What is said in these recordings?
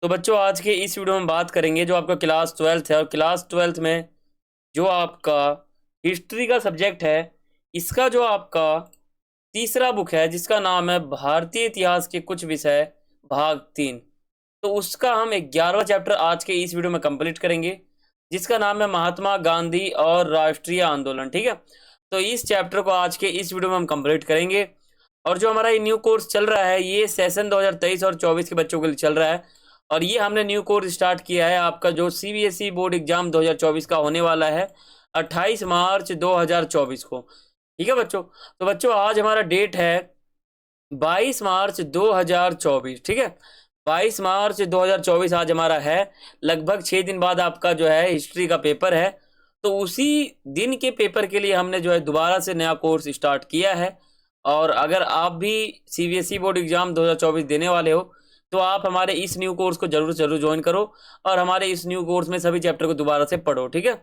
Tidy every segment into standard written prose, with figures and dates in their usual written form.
तो बच्चों आज के इस वीडियो में बात करेंगे जो आपका क्लास ट्वेल्थ है और क्लास ट्वेल्थ में जो आपका हिस्ट्री का सब्जेक्ट है, इसका जो आपका तीसरा बुक है जिसका नाम है भारतीय इतिहास के कुछ विषय भाग 3। तो उसका हम 11वां चैप्टर आज के इस वीडियो में कंप्लीट करेंगे जिसका नाम है महात्मा गांधी और राष्ट्रीय आंदोलन। ठीक है, तो इस चैप्टर को आज के इस वीडियो में हम कंप्लीट करेंगे। और जो हमारा ये न्यू कोर्स चल रहा है ये सेशन 2023 और 24 के बच्चों के लिए चल रहा है। और ये हमने न्यू कोर्स स्टार्ट किया है आपका जो सीबीएसई बोर्ड एग्जाम 2024 का होने वाला है 28 मार्च 2024 को। ठीक है बच्चों, तो बच्चों आज हमारा डेट है 22 मार्च 2024। ठीक है, 22 मार्च 2024 आज हमारा है। लगभग 6 दिन बाद आपका जो है हिस्ट्री का पेपर है। तो उसी दिन के पेपर के लिए हमने जो है दोबारा से नया कोर्स स्टार्ट किया है। और अगर आप भी सीबीएसई बोर्ड एग्जाम 2024 देने वाले हो तो आप हमारे इस न्यू कोर्स को जरूर जरूर ज्वाइन करो और हमारे इस न्यू कोर्स में सभी चैप्टर को दोबारा से पढ़ो। ठीक है,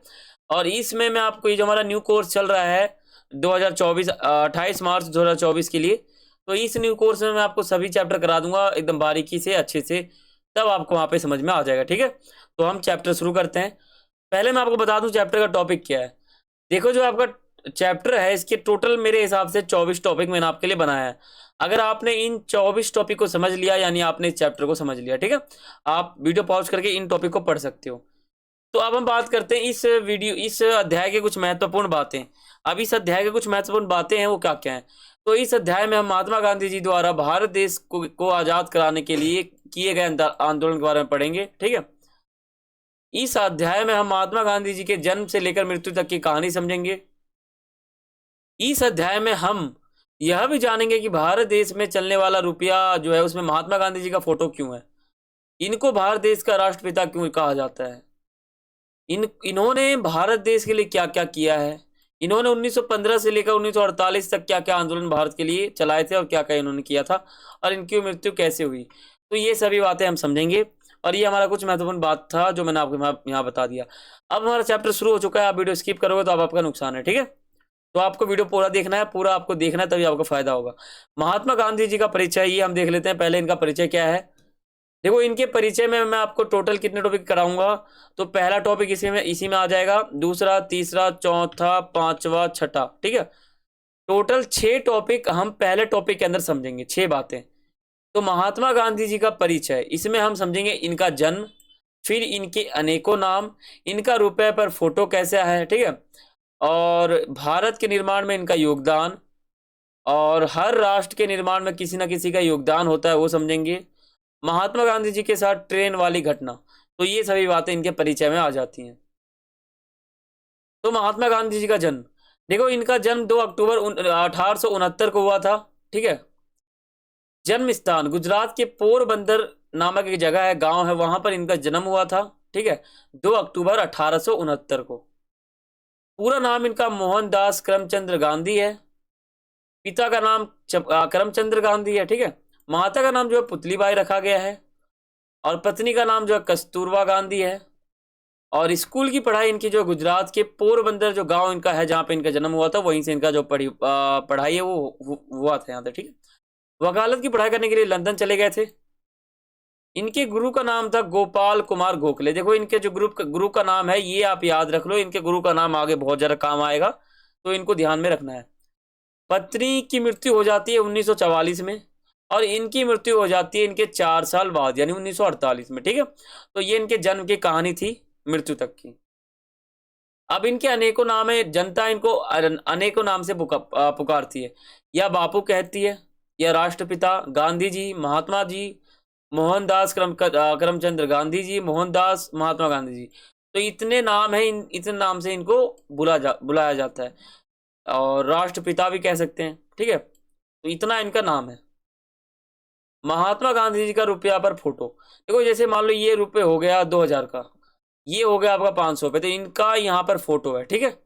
और इसमें मैं आपको ये जो हमारा न्यू कोर्स चल रहा है 2024 28 मार्च 2024 के लिए, तो इस न्यू कोर्स में मैं आपको सभी चैप्टर करा दूंगा एकदम बारीकी से अच्छे से, तब आपको वहाँ पे समझ में आ जाएगा। ठीक है, तो हम चैप्टर शुरू करते हैं। पहले मैं आपको बता दूं चैप्टर का टॉपिक क्या है। देखो जो आपका चैप्टर है इसके टोटल मेरे हिसाब से 24 टॉपिक मैंने आपके लिए बनाया है। अगर आपने इन 24 टॉपिक को समझ लिया यानी आपने इस चैप्टर को समझ लिया। ठीक है, आप वीडियो पॉज करके इन टॉपिक को पढ़ सकते हो। तो अब हम बात करते हैं इस अध्याय के कुछ महत्वपूर्ण बातें। अब इस अध्याय के कुछ महत्वपूर्ण बातें हैं वो क्या क्या है। तो इस अध्याय में हम महात्मा गांधी जी द्वारा भारत देश को आजाद कराने के लिए किए गए आंदोलन के बारे में पढ़ेंगे। ठीक है, इस अध्याय में हम महात्मा गांधी जी के जन्म से लेकर मृत्यु तक की कहानी समझेंगे। इस अध्याय में हम यह भी जानेंगे कि भारत देश में चलने वाला रुपया जो है उसमें महात्मा गांधी जी का फोटो क्यों है, इनको भारत देश का राष्ट्रपिता क्यों कहा जाता है, इन्होंने भारत देश के लिए क्या क्या किया है, इन्होंने 1915 से लेकर 1948 तक क्या क्या आंदोलन भारत के लिए चलाए थे और क्या क्या इन्होंने किया था और इनकी मृत्यु कैसे हुई। तो ये सभी बातें हम समझेंगे और ये हमारा कुछ महत्वपूर्ण बात था जो मैंने आपको यहाँ बता दिया। अब हमारा चैप्टर शुरू हो चुका है। आप वीडियो स्किप करोगे तो आपका नुकसान है। ठीक है, तो आपको वीडियो पूरा देखना है, पूरा आपको देखना है तभी आपको फायदा होगा। महात्मा गांधी जी का परिचय ये हम देख लेते हैं। पहले इनका परिचय क्या है। देखो इनके परिचय में मैं आपको टोटल कितने टॉपिक कराऊंगा। तो पहला टॉपिक इसी में आ जाएगा, दूसरा, तीसरा, चौथा, पांचवा, छठा। ठीक है, टोटल 6 टॉपिक हम पहले टॉपिक के अंदर समझेंगे, 6 बातें। तो महात्मा गांधी जी का परिचय, इसमें हम समझेंगे इनका जन्म, फिर इनके अनेकों नाम, इनका रुपये पर फोटो कैसा है। ठीक है, और भारत के निर्माण में इनका योगदान, और हर राष्ट्र के निर्माण में किसी न किसी का योगदान होता है वो समझेंगे। महात्मा गांधी जी के साथ ट्रेन वाली घटना, तो ये सभी बातें इनके परिचय में आ जाती हैं। तो महात्मा गांधी जी का जन्म, देखो इनका जन्म 2 अक्टूबर 1869 को हुआ था। ठीक है, जन्म स्थान गुजरात के पोरबंदर नामक एक जगह है, गांव है, वहां पर इनका जन्म हुआ था। ठीक है, 2 अक्टूबर 1869 को। पूरा नाम इनका मोहनदास करमचंद गांधी है। पिता का नाम करमचंद गांधी है। ठीक है, माता का नाम जो है पुतलीबाई रखा गया है और पत्नी का नाम जो है कस्तूरबा गांधी है। और स्कूल की पढ़ाई इनकी जो गुजरात के पोरबंदर जो गांव इनका है जहां पे इनका जन्म हुआ था वहीं से इनका जो पढ़ाई है वो हुआ था यहाँ पे। ठीक है, वकालत की पढ़ाई करने के लिए लंदन चले गए थे। इनके गुरु का नाम था गोपाल कुमार गोखले। देखो इनके जो गुरु का नाम है ये आप याद रख लो, इनके गुरु का नाम आगे बहुत ज्यादा काम आएगा तो इनको ध्यान में रखना है। पत्नी की मृत्यु हो जाती है 1944 में और इनकी मृत्यु हो जाती है इनके 4 साल बाद यानी 1948 में। ठीक है, तो ये इनके जन्म की कहानी थी मृत्यु तक की। अब इनके अनेकों नाम है, जनता इनको अनेकों नाम से पुकारती है, या बापू कहती है, या राष्ट्रपिता गांधी जी, महात्मा जी, मोहनदास करमचंद गांधी जी, मोहनदास महात्मा गांधी जी। तो इतने नाम है, इतने नाम से इनको बुलाया जाता है और राष्ट्रपिता भी कह सकते हैं। ठीक है, तो इतना इनका नाम है। महात्मा गांधी जी का रुपया पर फोटो, देखो जैसे मान लो ये रुपये हो गया 2000 का, ये हो गया आपका 500 रुपये, तो इनका यहाँ पर फोटो है। ठीक है,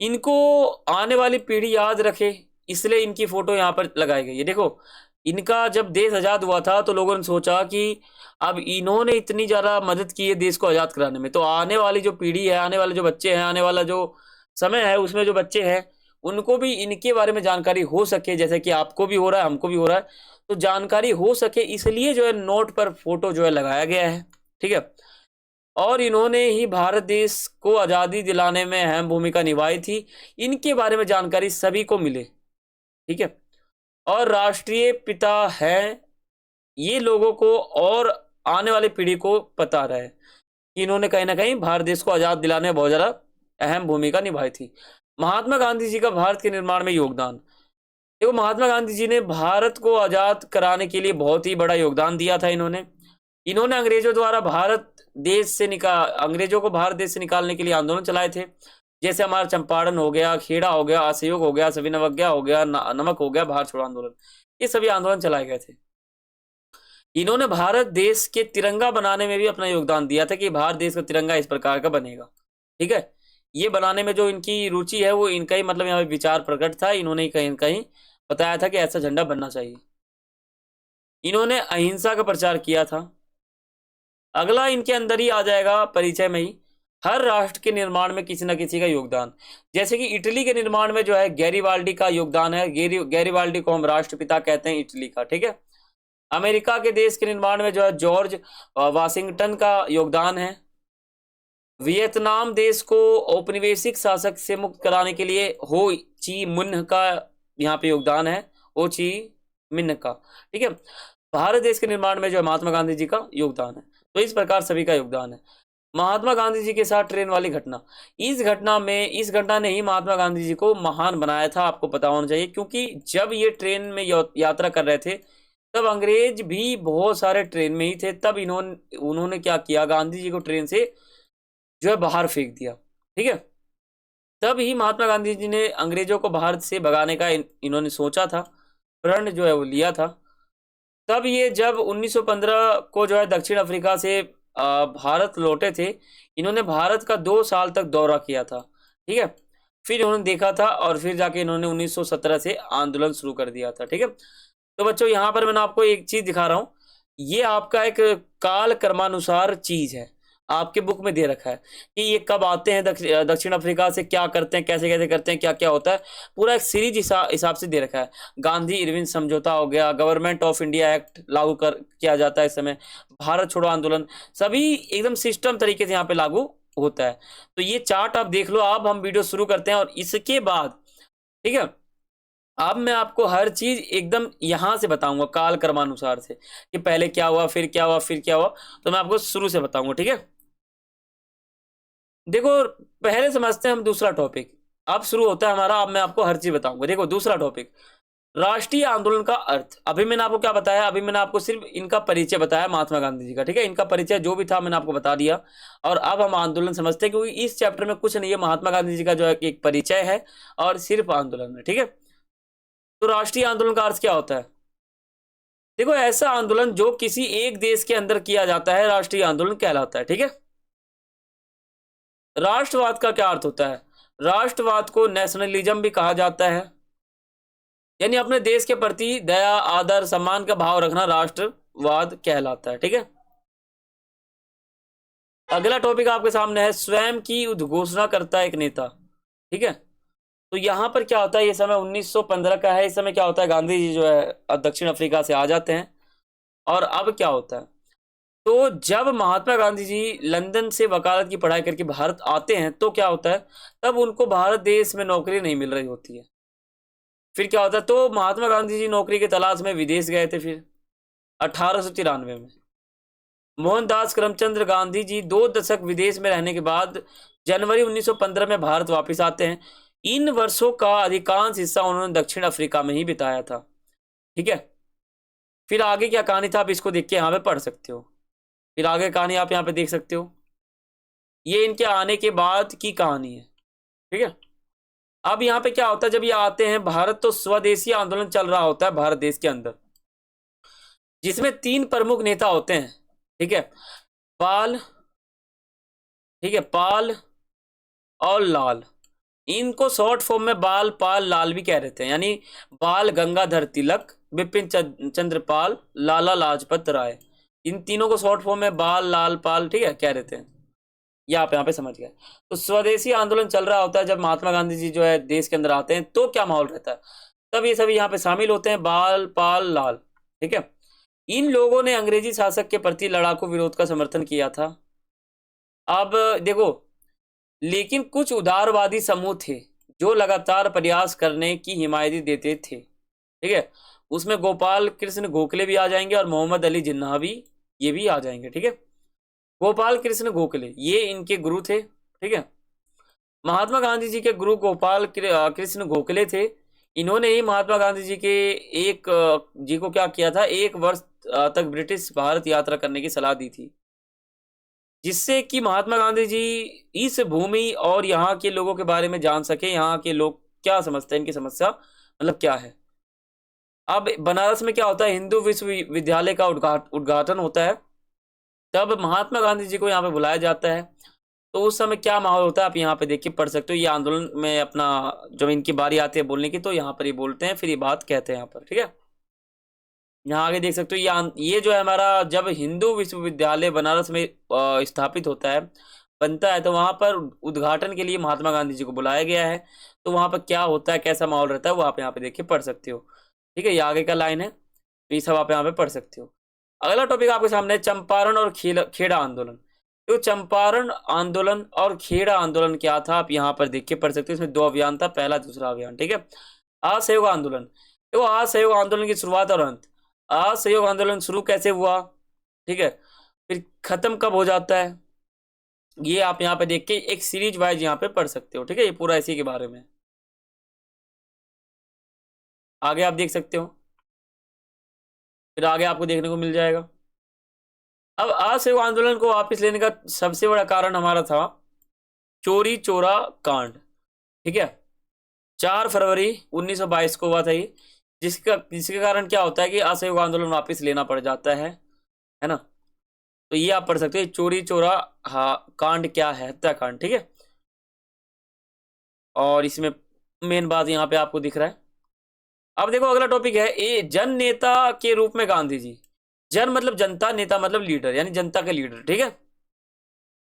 इनको आने वाली पीढ़ी याद रखे इसलिए इनकी फोटो यहाँ पर लगाई गई है। देखो इनका जब देश आजाद हुआ था तो लोगों ने सोचा कि अब इन्होंने इतनी ज्यादा मदद की है देश को आजाद कराने में, तो आने वाली जो पीढ़ी है, आने वाले जो बच्चे हैं, आने वाला जो समय है उसमें जो बच्चे हैं उनको भी इनके बारे में जानकारी हो सके, जैसे कि आपको भी हो रहा है, हमको भी हो रहा है। तो जानकारी हो सके इसलिए जो है नोट पर फोटो जो है लगाया गया है। ठीक है, और इन्होंने ही भारत देश को आज़ादी दिलाने में अहम भूमिका निभाई थी। इनके बारे में जानकारी सभी को मिले। ठीक है, और राष्ट्रीय पिता है, ये लोगों को और आने वाली पीढ़ी को पता रहे कि इन्होंने कहीं ना कहीं भारत देश को आज़ाद दिलाने में बहुत ज़्यादा अहम भूमिका निभाई थी। महात्मा गांधी जी का भारत के निर्माण में योगदान। देखो, महात्मा गांधी जी ने भारत को आज़ाद कराने के लिए बहुत ही बड़ा योगदान दिया था। इन्होंने अंग्रेजों द्वारा अंग्रेजों को भारत देश से निकालने के लिए आंदोलन चलाए थे। जैसे हमारा चंपारण हो गया, खेड़ा हो गया, असहयोग हो गया, सविनय अवज्ञा हो गया, नमक हो गया, भारत छोड़ो आंदोलन, ये सभी आंदोलन चलाए गए थे। इन्होंने भारत देश के तिरंगा बनाने में भी अपना योगदान दिया था कि भारत देश का तिरंगा इस प्रकार का बनेगा। ठीक है, ये बनाने में जो इनकी रुचि है वो इनका ही मतलब यहाँ पे विचार प्रकट था। इन्होंने ही कहीं कहीं बताया था कि ऐसा झंडा बनना चाहिए। इन्होंने अहिंसा का प्रचार किया था। अगला इनके अंदर ही आ जाएगा परिचय में ही, हर राष्ट्र के निर्माण में किसी न किसी का योगदान। जैसे कि इटली के निर्माण में जो है गैरीबाल्डी का योगदान है। गैरीबाल्डी को हम राष्ट्रपिता कहते हैं इटली का। ठीक है, अमेरिका के देश के निर्माण में जो है जॉर्ज वाशिंगटन का योगदान है। वियतनाम देश को औपनिवेशिक शासक से मुक्त कराने के लिए हो ची मिन्ह का यहाँ पे योगदान है, हो ची मिन्ह का। ठीक है, भारत देश के निर्माण में जो महात्मा गांधी जी का योगदान है। तो इस प्रकार सभी का योगदान है। महात्मा गांधी जी के साथ ट्रेन वाली घटना, इस घटना ने ही महात्मा गांधी जी को महान बनाया था, आपको पता होना चाहिए। क्योंकि जब ये ट्रेन में यात्रा कर रहे थे तब अंग्रेज भी बहुत सारे ट्रेन में ही थे। तब उन्होंने क्या किया, गांधी जी को ट्रेन से जो है बाहर फेंक दिया। ठीक है, तब ही महात्मा गांधी जी ने अंग्रेजों को भारत से भगाने का इन्होंने सोचा था, प्रण जो है वो लिया था। तब ये जब 1915 को जो है दक्षिण अफ्रीका से भारत लौटे थे, इन्होंने भारत का 2 साल तक दौरा किया था। ठीक है, फिर इन्होंने देखा था और फिर जाके इन्होंने 1917 से आंदोलन शुरू कर दिया था। ठीक है, तो बच्चों यहाँ पर मैंने आपको एक चीज दिखा रहा हूँ, ये आपका एक काल क्रमानुसार चीज है, आपके बुक में दे रखा है कि ये कब आते हैं दक्षिण अफ्रीका से, क्या करते हैं, कैसे कैसे करते हैं, क्या क्या होता है, पूरा एक सीरीज हिसाब से दे रखा है। गांधी इरविन समझौता हो गया, गवर्नमेंट ऑफ इंडिया एक्ट लागू किया जाता है इस समय, भारत छोड़ो आंदोलन, सभी एकदम सिस्टम तरीके से यहाँ पे लागू होता है। तो ये चार्ट आप देख लो। अब हम वीडियो शुरू करते हैं और इसके बाद, ठीक है, अब मैं आपको हर चीज एकदम यहां से बताऊंगा काल क्रमानुसार से कि पहले क्या हुआ, फिर क्या हुआ, फिर क्या हुआ। तो मैं आपको शुरू से बताऊंगा। ठीक है, देखो पहले समझते हैं हम दूसरा टॉपिक। अब शुरू होता है हमारा, अब मैं आपको हर चीज बताऊंगा। देखो दूसरा टॉपिक, राष्ट्रीय आंदोलन का अर्थ। अभी मैंने आपको क्या बताया, अभी मैंने आपको सिर्फ इनका परिचय बताया महात्मा गांधी जी का। ठीक है, इनका परिचय जो भी था मैंने आपको बता दिया। और अब हम आंदोलन समझते हैं, क्योंकि इस चैप्टर में कुछ नहीं है, महात्मा गांधी जी का जो है एक परिचय है और सिर्फ आंदोलन है। ठीक है, तो राष्ट्रीय आंदोलन का अर्थ क्या होता है? देखो, ऐसा आंदोलन जो किसी एक देश के अंदर किया जाता है राष्ट्रीय आंदोलन कहलाता है। ठीक है, राष्ट्रवाद का क्या अर्थ होता है? राष्ट्रवाद को नेशनलिज्म भी कहा जाता है, यानी अपने देश के प्रति दया, आदर, सम्मान का भाव रखना राष्ट्रवाद कहलाता है। ठीक है, अगला टॉपिक आपके सामने है, स्वयं की उद्घोषणा करता है एक नेता। ठीक है, तो यहां पर क्या होता है, ये समय 1915 का है। इस समय क्या होता है, गांधी जी जो है दक्षिण अफ्रीका से आ जाते हैं। और अब क्या होता है, तो जब महात्मा गांधी जी लंदन से वकालत की पढ़ाई करके भारत आते हैं तो क्या होता है, तब उनको भारत देश में नौकरी नहीं मिल रही होती है। फिर क्या होता है, तो महात्मा गांधी जी नौकरी की तलाश में विदेश गए थे। फिर 1893 में मोहनदास करमचंद गांधी जी 2 दशक विदेश में रहने के बाद जनवरी 1915 में भारत वापस आते हैं। इन वर्षों का अधिकांश हिस्सा उन्होंने दक्षिण अफ्रीका में ही बिताया था। ठीक है, फिर आगे क्या कहानी था आप इसको देख के यहाँ पे पढ़ सकते हो। फिर आगे कहानी आप यहाँ पे देख सकते हो, ये इनके आने के बाद की कहानी है। ठीक है, अब यहाँ पे क्या होता है, जब ये आते हैं भारत तो स्वदेशी आंदोलन चल रहा होता है भारत देश के अंदर, जिसमें 3 प्रमुख नेता होते हैं। ठीक है, पाल, ठीक है, पाल और लाल, इनको शॉर्ट फॉर्म में बाल, पाल, लाल भी कह रहे थे। यानी बाल गंगाधर तिलक, बिपिन चंद्र पाल, लाला लाजपत राय, इन तीनों को शॉर्ट फॉर्म में बाल, लाल, पाल, ठीक है, कह रहे थे। यहाँ पे समझ गए। तो स्वदेशी आंदोलन चल रहा होता है जब महात्मा गांधी जी जो है देश के अंदर आते हैं, तो क्या माहौल रहता है, तब ये सभी यहाँ पे शामिल होते हैं, बाल, पाल, लाल। ठीक है। इन लोगों ने अंग्रेजी शासक के प्रति लड़ाकू विरोध का समर्थन किया था। अब देखो, लेकिन कुछ उदारवादी समूह थे जो लगातार प्रयास करने की हिमायत देते थे। ठीक है, उसमें गोपाल कृष्ण गोखले भी आ जाएंगे और मोहम्मद अली जिन्ना भी, ये भी आ जाएंगे। ठीक है, गोपाल कृष्ण गोखले ये इनके गुरु थे। ठीक है, महात्मा गांधी जी के गुरु गोपाल कृष्ण गोखले थे। इन्होंने ही महात्मा गांधी जी के एक जी को क्या किया था, 1 वर्ष तक ब्रिटिश भारत यात्रा करने की सलाह दी थी, जिससे कि महात्मा गांधी जी इस भूमि और यहाँ के लोगों के बारे में जान सके, यहाँ के लोग क्या समझते हैं, इनकी समस्या मतलब क्या है। अब बनारस में क्या होता है, हिंदू विश्वविद्यालय का उद्घाटन होता है, तब महात्मा गांधी जी को यहाँ पे बुलाया जाता है। तो उस समय क्या माहौल होता है आप यहाँ पे देख के पढ़ सकते हो। ये आंदोलन में अपना जब इनकी बारी आती है बोलने की, तो यहाँ पर ये बोलते हैं, फिर ये बात कहते हैं यहाँ पर। ठीक है, यहाँ आगे देख सकते हो, ये जो है हमारा, जब हिंदू विश्वविद्यालय बनारस में स्थापित होता है, बनता है, तो वहाँ पर उद्घाटन के लिए महात्मा गांधी जी को बुलाया गया है। तो वहाँ पर क्या होता है, कैसा माहौल रहता है, वो आप यहाँ पे देख के पढ़ सकते हो। ठीक है, ये आगे का लाइन है, तो ये सब आप यहाँ पे पढ़ सकते हो। अगला टॉपिक आपके सामने है चंपारण और खेड़ा आंदोलन। तो चंपारण आंदोलन और खेड़ा आंदोलन क्या था, आप यहाँ पर देख के पढ़ सकते हो। इसमें 2 अभियान था, पहला दूसरा अभियान। ठीक है, असहयोग आंदोलन, देखो असहयोग आंदोलन की शुरुआत और अंत। असहयोग आंदोलन शुरू कैसे हुआ, ठीक है, फिर खत्म कब हो जाता है, ये आप यहाँ पे देख के एक सीरीज वाइज यहाँ पे पढ़ सकते हो। ठीक है, ये पूरा इसी के बारे में आगे आप देख सकते हो, फिर आगे आपको देखने को मिल जाएगा। अब असहयोग आंदोलन को वापस लेने का सबसे बड़ा कारण हमारा था चोरी चोरा कांड। ठीक है, 4 फरवरी 1922 को हुआ था ये, जिसके कारण क्या होता है कि असहयोग आंदोलन वापस लेना पड़ जाता है ना। तो ये आप पढ़ सकते हो, चोरी चोरा कांड क्या है, हत्याकांड। ठीक है, और इसमें मेन बात यहाँ पे आपको दिख रहा है। अब देखो अगला टॉपिक है, ए जन नेता के रूप में गांधी जी। जन मतलब जनता, नेता मतलब लीडर, यानी जनता के लीडर। ठीक है,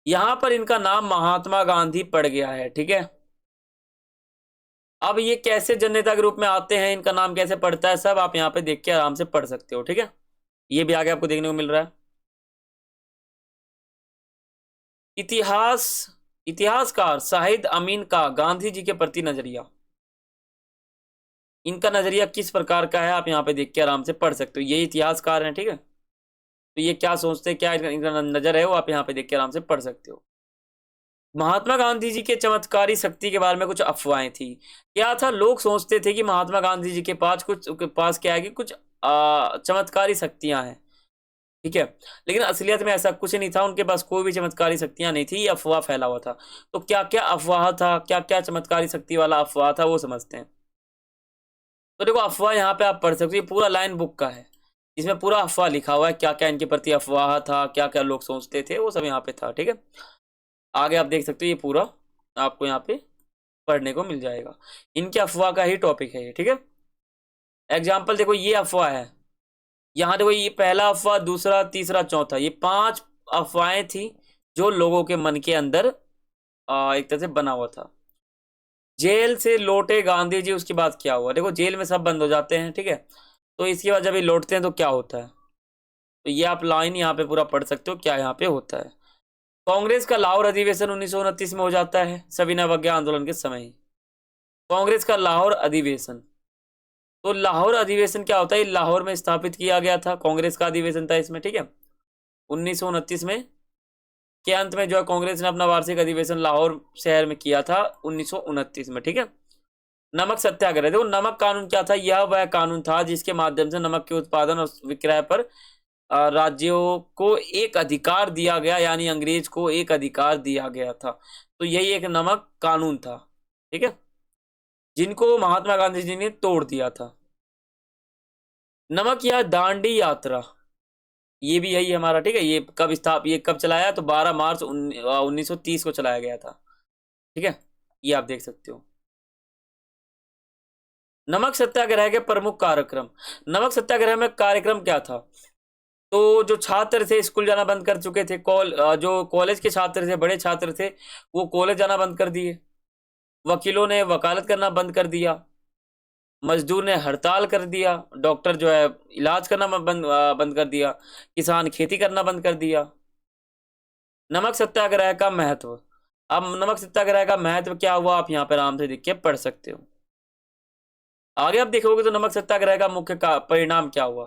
यहां पर इनका नाम महात्मा गांधी पड़ गया है। ठीक है, अब ये कैसे जन नेता के रूप में आते हैं, इनका नाम कैसे पड़ता है, सब आप यहाँ पे देख के आराम से पढ़ सकते हो। ठीक है, ये भी आगे आपको देखने को मिल रहा है। इतिहास इतिहासकार शाहिद अमीन का गांधी जी के प्रति नजरिया, इनका नजरिया किस प्रकार का है, आप यहाँ पे देख के आराम से पढ़ सकते हो। ये इतिहासकार हैं। ठीक है, तो ये क्या सोचते हैं, क्या इनका नजर है, वो आप यहाँ पे देख के आराम से पढ़ सकते हो। महात्मा गांधी जी के चमत्कारी शक्ति के बारे में कुछ अफवाहें थी। क्या था, लोग सोचते थे कि महात्मा गांधी जी के पास क्या है कि कुछ चमत्कारी शक्तियां हैं। ठीक है, लेकिन असलियत में ऐसा कुछ नहीं था, उनके पास कोई भी चमत्कारी शक्तियां नहीं थी, ये अफवाह फैला हुआ था। तो क्या क्या अफवाह था, क्या क्या चमत्कारी शक्ति वाला अफवाह था, वो समझते हैं। तो देखो अफवाह यहाँ पे आप पढ़ सकते हो, ये पूरा लाइन बुक का है, इसमें पूरा अफवाह लिखा हुआ है, क्या क्या इनके प्रति अफवाह था, क्या क्या लोग सोचते थे, वो सब यहाँ पे था। ठीक है, आगे आप देख सकते हो, ये पूरा आपको यहाँ पे पढ़ने को मिल जाएगा, इनके अफवाह का ही टॉपिक है ये। ठीक है, एग्जाम्पल देखो, ये अफवाह है, यहाँ देखो, ये पहला अफवाह, दूसरा, तीसरा, चौथा, ये 5 अफवाहें थी जो लोगों के मन के अंदर एक तरह से बना हुआ था। जेल से लौटे गांधी जी, उसके बाद क्या हुआ, देखो जेल में सब बंद हो जाते हैं। ठीक है, तो इसके बाद जब ये लौटते हैं तो क्या होता है, तो ये आप लाइन यहाँ पे पूरा पढ़ सकते हो, क्या यहाँ पे होता है। कांग्रेस का लाहौर अधिवेशन 1929 में हो जाता है, सविनय अवज्ञा आंदोलन के समय ही कांग्रेस का लाहौर अधिवेशन। तो लाहौर अधिवेशन क्या होता है, लाहौर में स्थापित किया गया था, कांग्रेस का अधिवेशन था इसमें। ठीक है, 1929 में के अंत में जो है कांग्रेस ने अपना वार्षिक अधिवेशन लाहौर शहर में किया था 1929 में। ठीक है, नमक सत्याग्रह, देखो नमक कानून क्या था, यह वह कानून था जिसके माध्यम से नमक के उत्पादन और विक्रय पर राज्यों को एक अधिकार दिया गया, यानी अंग्रेज को एक अधिकार दिया गया था। तो यही एक नमक कानून था। ठीक है, जिनको महात्मा गांधी जी ने तोड़ दिया था। नमक या दांडी यात्रा, ये भी यही हमारा। ठीक है, ये कब चलाया, तो 12 मार्च 1930 को चलाया गया था। ठीक है, ये आप देख सकते हो। नमक सत्याग्रह के प्रमुख कार्यक्रम, नमक सत्याग्रह में कार्यक्रम क्या था, तो जो छात्र थे स्कूल जाना बंद कर चुके थे, जो कॉलेज के छात्र थे, बड़े छात्र थे, वो कॉलेज जाना बंद कर दिए। वकीलों ने वकालत करना बंद कर दिया। मजदूर ने हड़ताल कर दिया, डॉक्टर जो है इलाज करना बंद कर दिया, किसान खेती करना बंद कर दिया। नमक सत्याग्रह का महत्व। अब नमक सत्याग्रह का महत्व क्या हुआ, आप यहाँ पे आराम से देख के पढ़ सकते हो। आगे आप देखोगे तो नमक सत्याग्रह का मुख्य परिणाम क्या हुआ।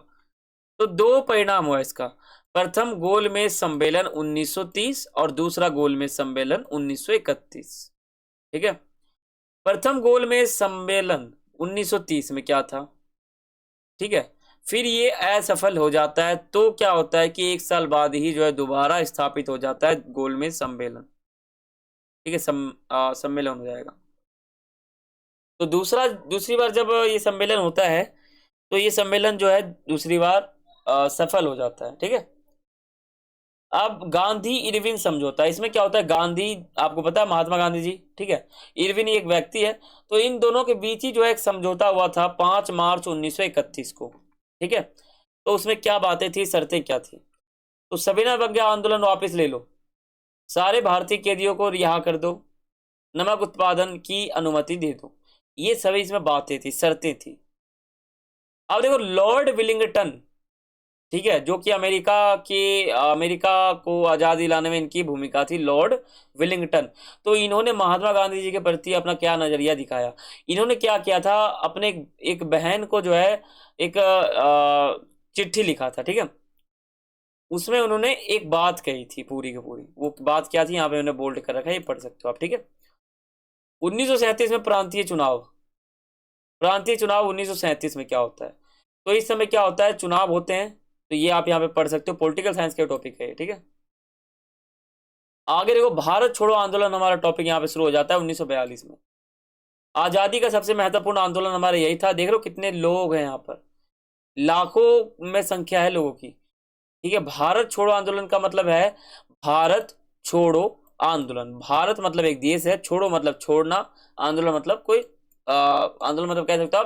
तो दो परिणाम हुआ इसका। प्रथम गोलमेज सम्मेलन 1930 और दूसरा गोलमेज सम्मेलन 1931। ठीक है, प्रथम गोलमेज सम्मेलन 1930 में क्या था, ठीक है, फिर ये असफल हो जाता है, तो क्या होता है कि 1 साल बाद ही जो है दोबारा स्थापित हो जाता है गोलमेज सम्मेलन। ठीक है, सम्मेलन हो जाएगा। तो दूसरी बार जब ये सम्मेलन होता है तो ये सम्मेलन जो है दूसरी बार सफल हो जाता है। ठीक है, अब गांधी इरविन समझौता, इसमें क्या होता है, गांधी आपको पता है महात्मा गांधी जी, ठीक है, इरविन एक व्यक्ति है, तो इन दोनों के बीच ही जो है एक समझौता हुआ था 5 मार्च 1931 को। ठीक है, तो उसमें क्या बातें थी, शर्तें क्या थी। तो सविनय अवज्ञा आंदोलन वापस ले लो, सारे भारतीय कैदियों को रिहा कर दो, नमक उत्पादन की अनुमति दे दो, ये सभी इसमें बातें थी, शर्तें थी। अब देखो लॉर्ड विलिंगटन, ठीक है, जो कि अमेरिका को आजादी लाने में इनकी भूमिका थी, लॉर्ड विलिंगटन। तो इन्होंने महात्मा गांधी जी के प्रति अपना क्या नजरिया दिखाया। इन्होंने क्या किया था, अपने एक बहन को जो है एक चिट्ठी लिखा था। ठीक है, उसमें उन्होंने एक बात कही थी पूरी की पूरी, वो बात क्या थी यहाँ पे उन्होंने बोल्ड कर रखा है, ये पढ़ सकते हो आप। ठीक है, 1937 में प्रांतीय चुनाव 1937 में क्या होता है। तो इस समय क्या होता है, चुनाव होते हैं, तो ये आप यहाँ पे पढ़ सकते हो, पॉलिटिकल साइंस के टॉपिक है। ठीक है, आगे देखो भारत छोड़ो आंदोलन, हमारा टॉपिक यहाँ पे शुरू हो जाता है 1942 में। आजादी का सबसे महत्वपूर्ण आंदोलन हमारा यही था। देख लो कितने लोग हैं यहाँ पर, लाखों में संख्या है लोगों की। ठीक है, भारत छोड़ो आंदोलन का मतलब है भारत छोड़ो आंदोलन। भारत मतलब एक देश है, छोड़ो मतलब छोड़ना, आंदोलन मतलब कोई आंदोलन मतलब कह सकते हो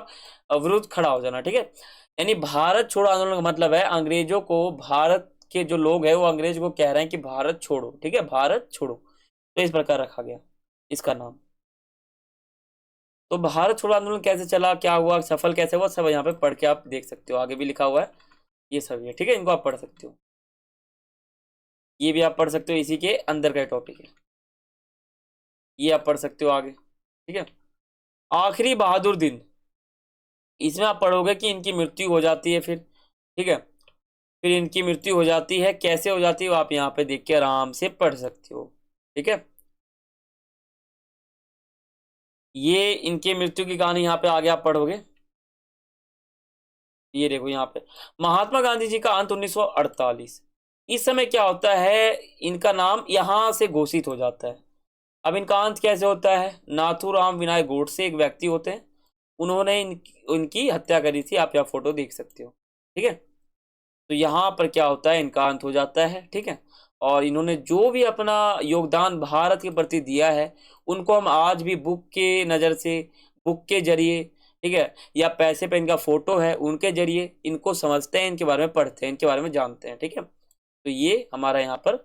आप विरुद्ध खड़ा हो जाना। ठीक है, यानी भारत छोड़ो आंदोलन का मतलब है अंग्रेजों को, भारत के जो लोग हैं वो अंग्रेज को कह रहे हैं कि भारत छोड़ो। ठीक है, भारत छोड़ो, तो इस प्रकार रखा गया इसका नाम। तो भारत छोड़ो आंदोलन कैसे चला, क्या हुआ, सफल कैसे हुआ, सब यहाँ पे पढ़ के आप देख सकते हो, आगे भी लिखा हुआ है ये सब है। ठीक है, इनको आप पढ़ सकते हो, ये भी आप पढ़ सकते हो, इसी के अंदर का टॉपिक है, ये आप पढ़ सकते हो आगे। ठीक है, आखिरी बहादुर दिन, इसमें आप पढ़ोगे कि इनकी मृत्यु हो जाती है फिर। ठीक है, फिर इनकी मृत्यु हो जाती है, कैसे हो जाती है वो आप यहाँ पे देख के आराम से पढ़ सकते हो। ठीक है, ये इनके मृत्यु की कहानी यहाँ पे आगे आप पढ़ोगे। ये देखो यहाँ पे महात्मा गांधी जी का अंत 1948। इस समय क्या होता है, इनका नाम यहाँ से घोषित हो जाता है। अब इनका अंत कैसे होता है, नाथूराम विनायक गोडसे एक व्यक्ति होते हैं, उन्होंने इनकी हत्या करी थी, आप यहाँ फोटो देख सकते हो। ठीक है, तो यहाँ पर क्या होता है, इनका अंत हो जाता है। ठीक है, और इन्होंने जो भी अपना योगदान भारत के प्रति दिया है उनको हम आज भी बुक के नज़र से, बुक के जरिए, ठीक है, या पैसे पे इनका फोटो है उनके जरिए इनको समझते हैं, इनके बारे में पढ़ते हैं, इनके बारे में जानते हैं। ठीक है, तो ये हमारा यहाँ पर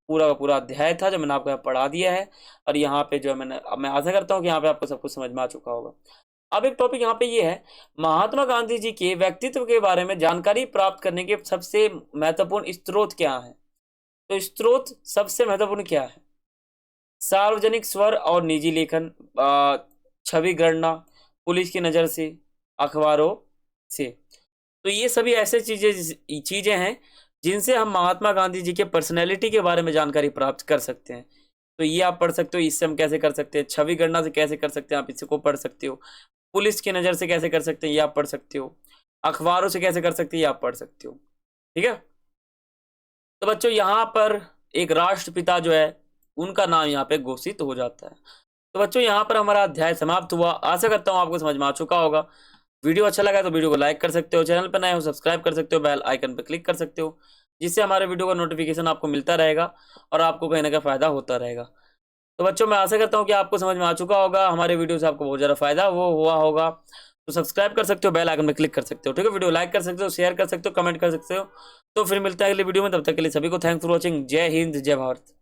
पूरा का पूरा अध्याय था जो मैंने आपको यहाँ पढ़ा दिया है। और यहाँ पे जो है मैं आशा करता हूँ कि यहाँ पे आपको सब कुछ समझ में आ चुका होगा। अब एक टॉपिक यहाँ पे ये है, महात्मा गांधी जी के व्यक्तित्व के बारे में जानकारी प्राप्त करने के सबसे महत्वपूर्ण स्रोत क्या है। तो स्रोत सबसे महत्वपूर्ण क्या है, सार्वजनिक स्वर और निजी लेखन, छवि गणना, पुलिस की नज़र से, अखबारों से। तो ये सभी ऐसे चीज़ें हैं जिनसे हम महात्मा गांधी जी के पर्सनैलिटी के बारे में जानकारी प्राप्त कर सकते हैं। तो ये आप पढ़ सकते हो, इससे हम कैसे कर सकते हैं, छवि गणना से कैसे कर सकते हैं आप इसको पढ़ सकते हो, पुलिस की नज़र से कैसे कर सकते हैं ये आप पढ़ सकते हो, अखबारों से कैसे कर सकते हैं ये आप पढ़ सकते हो। ठीक है, तो बच्चों यहाँ पर एक राष्ट्रपिता जो है उनका नाम यहाँ पे घोषित हो जाता है। तो बच्चों यहाँ पर हमारा अध्याय समाप्त हुआ। आशा करता हूँ आपको समझ में आ चुका होगा। वीडियो अच्छा लगा तो वीडियो को लाइक कर सकते हो, चैनल पर नए हो सब्सक्राइब कर सकते हो, बेल आइकन पर क्लिक कर सकते हो, जिससे हमारे वीडियो का नोटिफिकेशन आपको मिलता रहेगा और आपको कहीं ना कहीं फायदा होता रहेगा। तो बच्चों मैं आशा करता हूँ कि आपको समझ में आ चुका होगा, हमारे वीडियो से आपको बहुत ज़्यादा फायदा वो हुआ होगा। तो सब्सक्राइब कर सकते हो, बेल आइकन पर क्लिक कर सकते हो। ठीक है, वीडियो लाइक कर सकते हो, शेयर कर सकते हो, कमेंट कर सकते हो। तो फिर मिलता है अगले वीडियो में, तब तक के लिए सभी को थैंक्स फॉर वॉचिंग। जय हिंद, जय भारत।